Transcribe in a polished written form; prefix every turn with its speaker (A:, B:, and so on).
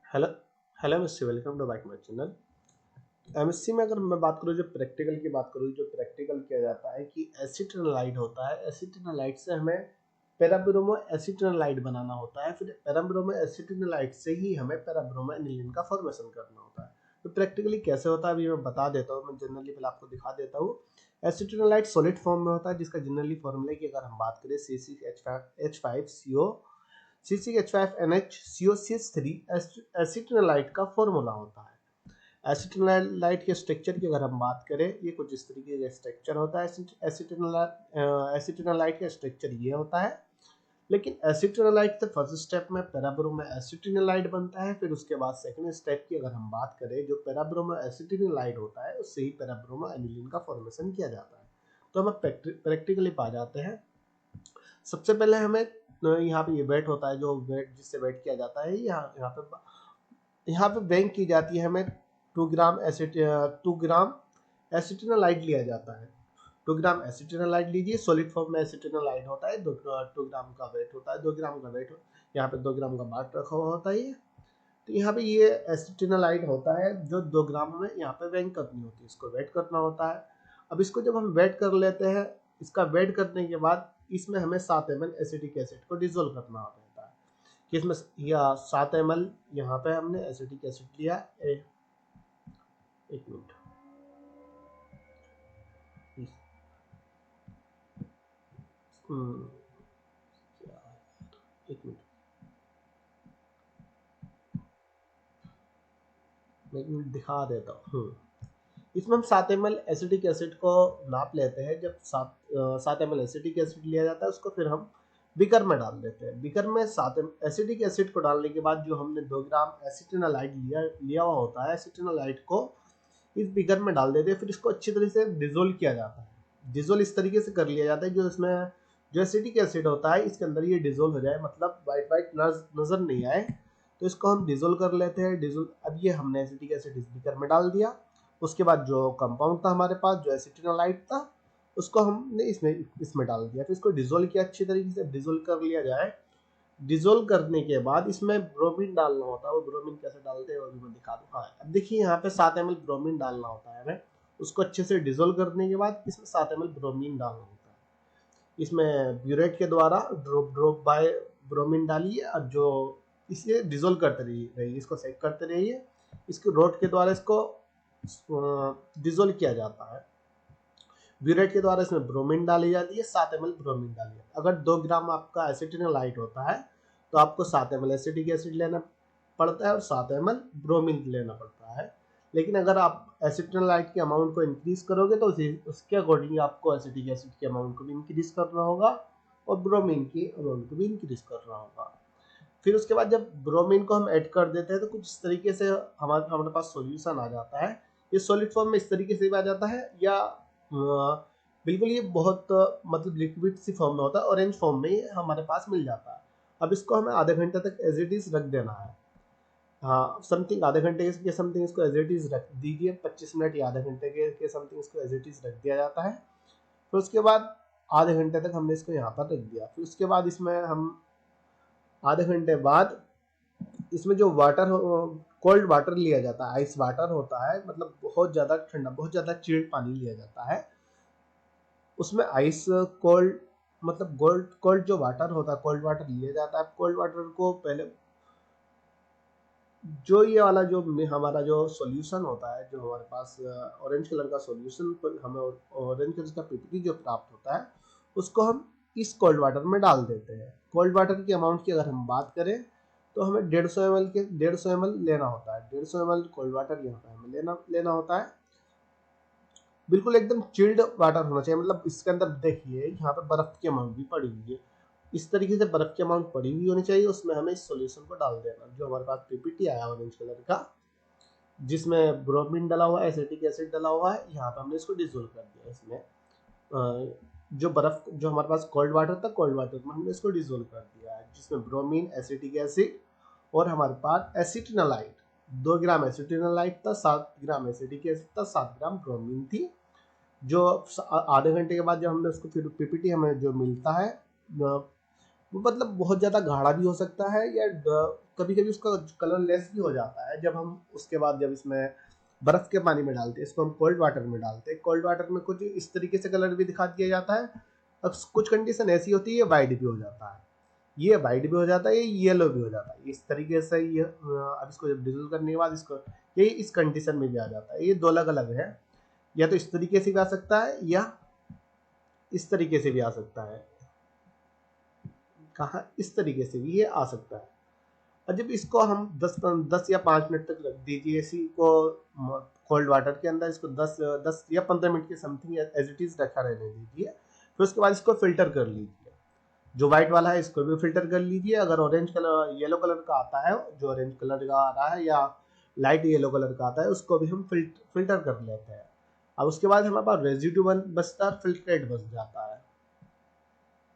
A: Hello hello mister, welcome to back my channel. MSc में अगर मैं बात करूँ, जो प्रैक्टिकल की बात करूँ, जो प्रैक्टिकल किया जाता है कि एसिटिनोलाइड होता है। एसिटिनोलाइड से हमें पैराब्रोमो एसिटिनोलाइड बनाना होता है। फिर पैराब्रोमो एसिटिनोलाइड से ही हमें पैराब्रोमो एनिलीन का फॉर्मेशन करना होता है। तो प्रैक्टिकली कैसे होता है अभी मैं बता देता हूँ। मैं जनरली पहले आपको दिखा देता हूँ। एसिटिनोलाइड सॉलिड फॉर्म में होता है, जिसका जनरली फॉर्मूला की अगर हम बात करें C6H5CO C6H5NH एसिटिनोलाइड का फॉर्मूला होता है। एसिटिनोलाइड के स्ट्रक्चर की अगर हम बात करें, ये कुछ इस तरीके का स्ट्रक्चर होता है। एसिटिनोलाइड का स्ट्रक्चर ये होता है। लेकिन एसिटिनोलाइड से फर्स्ट स्टेप में पैराब्रोमो एसिटिनोलाइड बनता है। फिर उसके बाद सेकंड स्टेप की अगर हम बात करें, जो पैराब्रोमो एसिटिनोलाइड होता है, उससे ही पैराब्रोमो एनिलीन का फॉर्मेशन किया जाता है। तो हम प्रैक्टिकली पा जाते हैं। सबसे पहले हमें यहाँ पे ये वेट होता है, जो वेट जिससे वेट किया जाता है, यहाँ पे बैंक की जाती है। हमें 2 ग्राम एसिटिनोलाइड लिया जाता है। 2 ग्राम एसिटिनोलाइड लीजिए। सॉलिड फॉर्म में एसिटिनोलाइड होता है। 2 ग्राम का वेट होता है। 2 ग्राम का वेट, यहाँ पे 2 ग्राम का बाट रखा हुआ होता है। तो यहाँ पे ये एसिटिनोलाइड होता है, जो 2 ग्राम में यहाँ पे बैंक करनी होती है, इसको वेट करना होता है। अब इसको जब हम वेट कर लेते हैं, इसका वेट करने के बाद इसमें हमें 7 ml एसिटिक एसिड को डिजोल्व करना होता है। कि इसमें या 7 ml यहाँ पे हमने एसिटिक एसिड लिया। एक मिनट, एक मिनट, मैं एक मिनट दिखा देता हूँ। इसमें हम 7 ml एसिटिक एसिड को नाप लेते हैं। जब 7 ml एसिटिक एसिड लिया जाता है, उसको फिर हम बीकर में डाल देते हैं। बीकर में 7 एसिटिक एसिड को डालने के बाद जो हमने 2 ग्राम एसिटिनोलाइड लिया हुआ होता है, एसिटिनोलाइड को इस बीकर में डाल देते हैं। फिर इसको अच्छी तरह से डिजोल्व किया जाता है। डिजोल्व इस तरीके से कर लिया जाता है जो इसमें जो एसिटिक एसिड होता है, इसके अंदर ये डिजोल्व हो जाए, मतलब वाइट वाइट नजर नहीं आए। तो इसको हम डिजोल्व कर लेते हैं। अब ये हमने एसिटिक एसिड इस बीकर में डाल दिया। उसके बाद जो कंपाउंड था हमारे पास, जो एसिटिनोलाइड था, उसको हमने इसमें डाल दिया। फिर इसको डिजोल्व किया, अच्छी तरीके से डिजोल्व कर लिया जाए। डिजोल्व करने के बाद इसमें ब्रोमीन डालना होता है। वो ब्रोमीन कैसे डालते हैं वो भी मैं दिखा दूँ। हाँ, अब देखिए यहाँ पे 7 ml ब्रोमीन डालना होता है हमें। उसको अच्छे से डिजोल्व करने के बाद इसमें 7 ml ब्रोमीन डालना होता है। इसमें ब्यूरेट के द्वारा ड्रॉप ड्रॉप बाय ब्रोमीन डालिए, और जो इसे डिजोल्व करते रहिए, इसको सेक करते रहिए। इसको रोड के द्वारा इसको डिजोल्व किया जाता है। ब्यूरेट के द्वारा इसमें ब्रोमीन डाली जाती है। 7 ml ब्रोमीन डालिए। अगर 2 ग्राम आपका एसिटिनोलाइट होता है, तो आपको 7 ml एसिटिक एसिड लेना पड़ता है और 7 ml ब्रोमीन लेना पड़ता है। लेकिन अगर आप एसिटिनोलाइट के अमाउंट को इंक्रीज करोगे, तो उसके अकॉर्डिंग आपको एसिटिक एसिड के अमाउंट को भी इंक्रीज करना होगा और ब्रोमीन की अमाउंट को भी इंक्रीज करना होगा। फिर उसके बाद जब ब्रोमीन को हम ऐड कर देते हैं, तो कुछ इस तरीके से हमारे पास सॉल्यूशन आ जाता है। ये सॉलिड फॉर्म में इस तरीके से भी आ जाता है, या बिल्कुल ये बहुत मतलब लिक्विड सी फॉर्म में होता है। ऑरेंज फॉर्म में ये हमारे पास मिल जाता है। अब इसको हमें आधे घंटे तक एज इट इज रख देना है। हाँ, समथिंग आधे घंटे के समथिंग इसको एज इट इज रख दीजिए। 25 मिनट या आधे घंटे के समथिंग इसको एज इट इज रख दिया जाता है। फिर उसके बाद आधे घंटे तक हमने इसको यहाँ पर रख दिया। फिर उसके बाद इसमें हम आधे घंटे बाद इसमें जो वाटर कोल्ड वाटर लिया जाता है, आइस वाटर होता है, मतलब बहुत ज़्यादा ठंडा, बहुत ज़्यादा चिल्ड पानी लिया जाता है। उसमें आइस कोल्ड, मतलब कोल्ड जो वाटर होता है, कोल्ड वाटर लिया जाता है। कोल्ड वाटर को पहले जो ये वाला जो हमारा जो सॉल्यूशन होता है, जो हमारे पास ऑरेंज कलर का सॉल्यूशन, हमें ऑरेंज कलर का पीपीटी जो प्राप्त होता है, उसको हम इस कोल्ड वाटर में डाल देते हैं। कोल्ड वाटर की अमाउंट की अगर हम बात करें, तो हमें 150 ml लेना होता है। 150 ml कोल्ड वाटर यहाँ पे हमें लेना होता है। बिल्कुल एकदम चिल्ड वाटर होना चाहिए। मतलब इसके अंदर देखिए, यहाँ पे बर्फ की अमाउंट भी पड़ी हुई है। इस तरीके से बर्फ की अमाउंट पड़ी हुई होनी चाहिए। उसमें हमें इस सॉल्यूशन को डाल देना, जो हमारे पास पीपीटी आया ऑरेंज कलर का, जिसमें ब्रोमीन डला हुआ है, एसिटिक एसिड डला हुआ है। यहाँ पे हमने इसको डिजोल्व कर दिया। इसमें जो बर्फ, जो हमारे पास कोल्ड वाटर था, कोल्ड वाटर में हमने इसको डिजोल्व कर दिया है, जिसमें ब्रोमीन, एसिटिक एसिड और हमारे पास एसिटिनोलाइट, 2 ग्राम एसिटिनोलाइट था, 7 ग्राम एसिटिक एसिड था, 7 ग्राम ब्रोमीन थी। जो आधे घंटे के बाद जब हमने उसको फिर पीपीटी हमें जो मिलता है, वो मतलब बहुत ज़्यादा गाढ़ा भी हो सकता है, या कभी कभी उसका कलर लेस भी हो जाता है। जब हम उसके बाद जब इसमें बर्फ के पानी में डालते हैं, इसको हम कोल्ड वाटर में डालते हैं, कोल्ड वाटर में कुछ इस तरीके से कलर भी दिखा दिया जाता है। अब कुछ कंडीशन ऐसी होती है ये वाइट भी हो जाता है, ये वाइट भी हो जाता है, ये येलो भी हो जाता है। इस तरीके से ये अब इसको जब डिजोल्व करने के बाद इसको ये इस कंडीशन में भी आ जाता है। ये दो अलग अलग है, या तो इस तरीके से भी आ सकता है या इस तरीके से भी आ सकता है। कहा इस तरीके से भी ये आ सकता है। और जब इसको हम 10 या 5 मिनट तक रख दीजिए इसी को कोल्ड वाटर के अंदर, इसको 10 या 15 मिनट के समथिंग एज इट इज रखा रहने दीजिए। फिर उसके बाद इसको फिल्टर कर लीजिए। जो व्हाइट वाला है इसको भी फिल्टर कर लीजिए। अगर ऑरेंज कलर येलो कलर का आता है, जो ऑरेंज कलर का आ रहा है या लाइट येलो कलर का आता है, उसको भी हम फिल्टर कर लेते हैं। अब उसके बाद हमारे पास रेजिड्यू बचता है, फिल्ट्रेट बच जाता है।